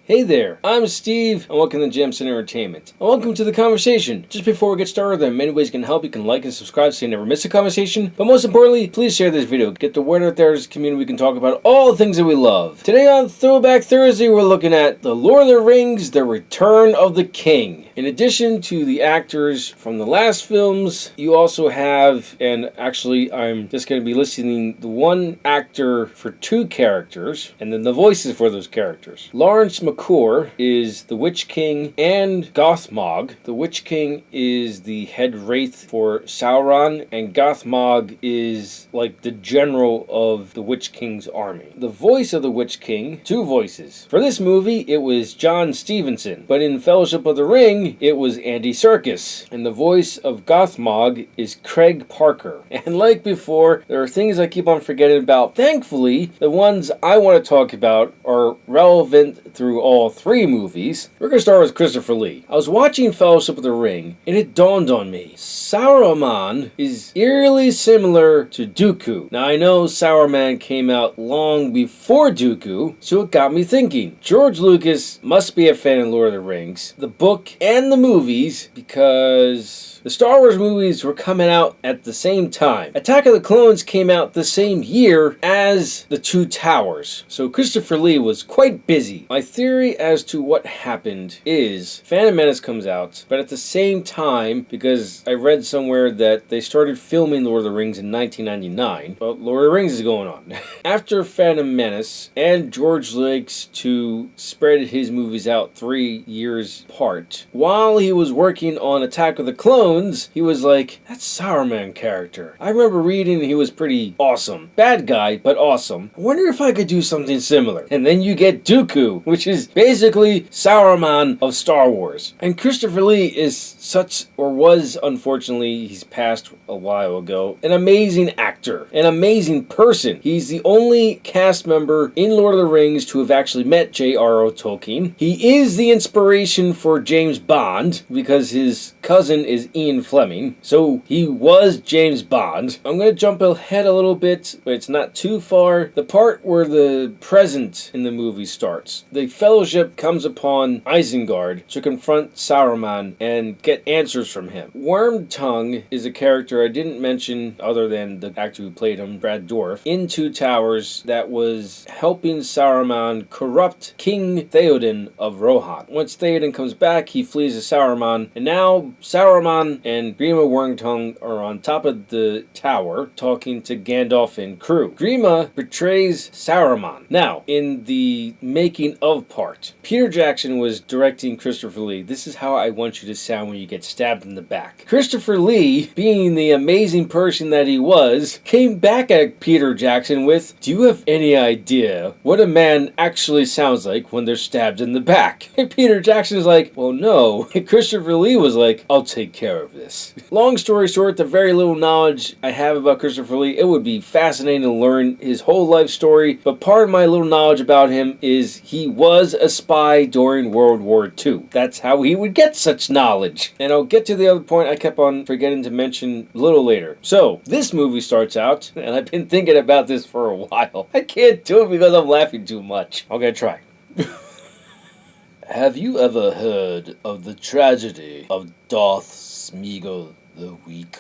Hey there, I'm Steve, and welcome to Jamson Entertainment. And welcome to the conversation. Just before we get started, there are many ways you can help. You can like and subscribe so you never miss a conversation. But most importantly, please share this video. Get the word out there as a community. We can talk about all the things that we love. Today on Throwback Thursday, we're looking at The Lord of the Rings, The Return of the King. In addition to the actors from the last films, you also have, and actually I'm just going to be listing the one actor for two characters, and then the voices for those characters. Lawrence McClure is the Witch King and Gothmog. The Witch King is the head wraith for Sauron, and Gothmog is like the general of the Witch King's army. The voice of the Witch King, two voices. For this movie, it was John Stevenson, but in Fellowship of the Ring, it was Andy Serkis. And the voice of Gothmog is Craig Parker. And like before, there are things I keep on forgetting about. Thankfully, the ones I want to talk about are relevant through all three movies. We're going to start with Christopher Lee. I was watching Fellowship of the Ring, and it dawned on me. Saruman is eerily similar to Dooku. Now, I know Saruman came out long before Dooku, so it got me thinking. George Lucas must be a fan of Lord of the Rings, the book and the movies, because the Star Wars movies were coming out at the same time. Attack of the Clones came out the same year as The Two Towers, so Christopher Lee was quite busy. My theory as to what happened is Phantom Menace comes out, but at the same time, because I read somewhere that they started filming Lord of the Rings in 1999, well, Lord of the Rings is going on. After Phantom Menace, and George likes to spread his movies out 3 years apart, while he was working on Attack of the Clones, he was like, that Saruman character. I remember reading he was pretty awesome. Bad guy, but awesome. I wonder if I could do something similar. And then you get Dooku, which is basically Saruman of Star Wars. And Christopher Lee is such, or was, unfortunately, he's passed a while ago, an amazing actor, an amazing person. He's the only cast member in Lord of the Rings to have actually met J.R.R. Tolkien. He is the inspiration for James Bond, because his cousin is Ian Fleming, so he was James Bond. I'm going to jump ahead a little bit, but it's not too far. The part where the present in the movie starts. The Fellowship comes upon Isengard to confront Saruman and get answers from him. Wormtongue is a character I didn't mention other than the actor who played him, Brad Dourif, in Two Towers that was helping Saruman corrupt King Theoden of Rohan. Once Theoden comes back, he flees to Saruman, and now Saruman and Grima Wormtongue are on top of the tower talking to Gandalf and crew. Grima betrays Saruman. Now, in the making of part, Peter Jackson was directing Christopher Lee. This is how I want you to sound when you get stabbed in the back. Christopher Lee, being the amazing person that he was, came back at Peter Jackson with, do you have any idea what a man actually sounds like when they're stabbed in the back? And Peter Jackson is like, well, no. And Christopher Lee was like, I'll take care of this. Long story short, the very little knowledge I have about Christopher Lee, it would be fascinating to learn his whole life story, but part of my little knowledge about him is he was a spy during World War II. That's how he would get such knowledge. And I'll get to the other point I kept on forgetting to mention a little later. So, this movie starts out, and I've been thinking about this for a while. I can't do it because I'm laughing too much. I'm gonna try. Have you ever heard of the tragedy of Darth Smeagol the Weak?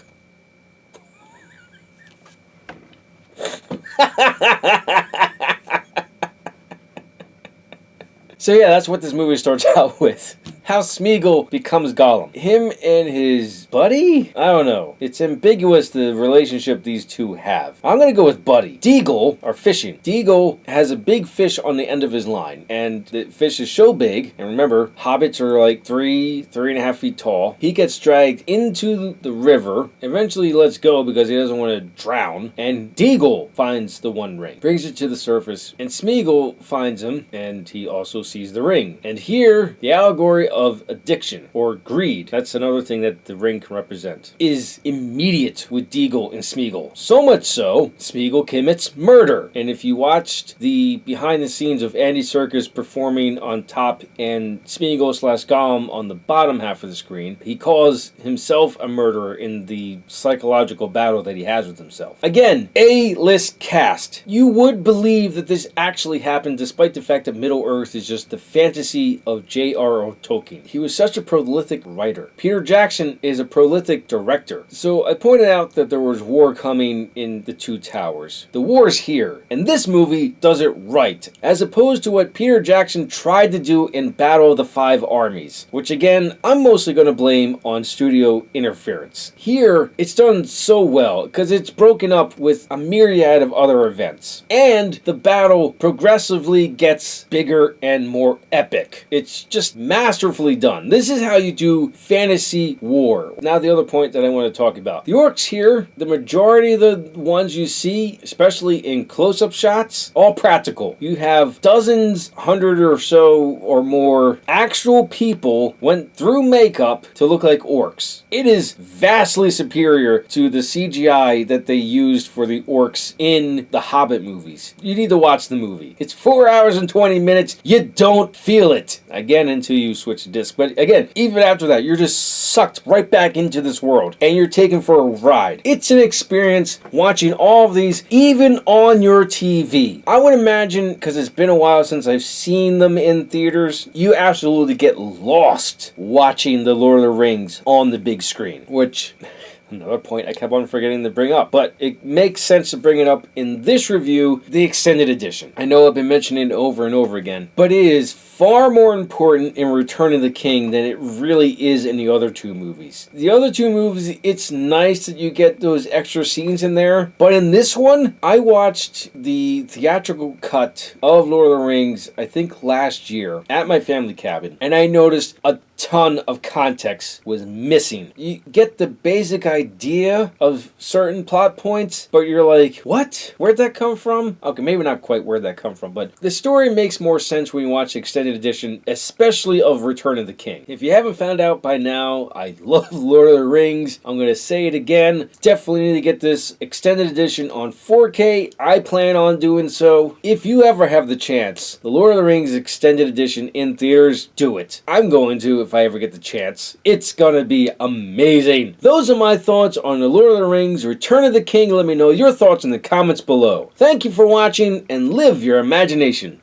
So yeah, that's what this movie starts out with. How Smeagol becomes Gollum. Him and his buddy? I don't know. It's ambiguous the relationship these two have. I'm gonna go with buddy. Deagle are fishing. Deagle has a big fish on the end of his line, and the fish is so big, and remember, hobbits are like 3.5 feet tall. He gets dragged into the river. Eventually he lets go because he doesn't want to drown, and Deagle finds the One Ring, brings it to the surface, and Smeagol finds him, and he also sees the ring. And here, the allegory of addiction or greed, that's another thing that the ring can represent, is immediate with Deagle and Smeagol. So much so, Smeagol commits murder. And if you watched the behind the scenes of Andy Serkis performing on top and Smeagol/Gollum on the bottom half of the screen, he calls himself a murderer in the psychological battle that he has with himself. Again, A-list cast. You would believe that this actually happened despite the fact that Middle-earth is just the fantasy of J.R.R. Tolkien. He was such a prolific writer. Peter Jackson is a prolific director. So I pointed out that there was war coming in The Two Towers. The war's here, and this movie does it right, as opposed to what Peter Jackson tried to do in Battle of the Five Armies, which again, I'm mostly going to blame on studio interference. Here, it's done so well, because it's broken up with a myriad of other events, and the battle progressively gets bigger and more epic. It's just masterfully done. This is how you do fantasy war. Now the other point that I want to talk about. The orcs here, the majority of the ones you see, especially in close-up shots, all practical. You have dozens, 100 or so or more actual people went through makeup to look like orcs. It is vastly superior to the CGI that they used for the orcs in the Hobbit movies. You need to watch the movie. It's 4 hours and 20 minutes. You don't feel it. Again, until you switch the disc. But again, even after that, you're just sucked right back into this world and you're taken for a ride. It's an experience watching all of these, even on your TV. I would imagine, because it's been a while since I've seen them in theaters, you absolutely get lost watching The Lord of the Rings on the big screen, which... another point I kept on forgetting to bring up, but it makes sense to bring it up in this review, the extended edition. I know I've been mentioning it over and over again, but it is far more important in Return of the King than it really is in the other two movies. The other two movies, it's nice that you get those extra scenes in there, but in this one, I watched the theatrical cut of Lord of the Rings, I think last year, at my family cabin, and I noticed a ton of context was missing. You get the basic idea of certain plot points, but you're like, what? Where'd that come from? Okay, maybe not quite where'd that come from, but the story makes more sense when you watch the extended edition, especially of Return of the King. If you haven't found out by now, I love Lord of the Rings. I'm going to say it again. Definitely need to get this extended edition on 4K. I plan on doing so. If you ever have the chance, the Lord of the Rings extended edition in theaters, do it. I'm going to if I ever get the chance. It's gonna be amazing. Those are my thoughts on The Lord of the Rings, Return of the King. Let me know your thoughts in the comments below. Thank you for watching and live your imagination.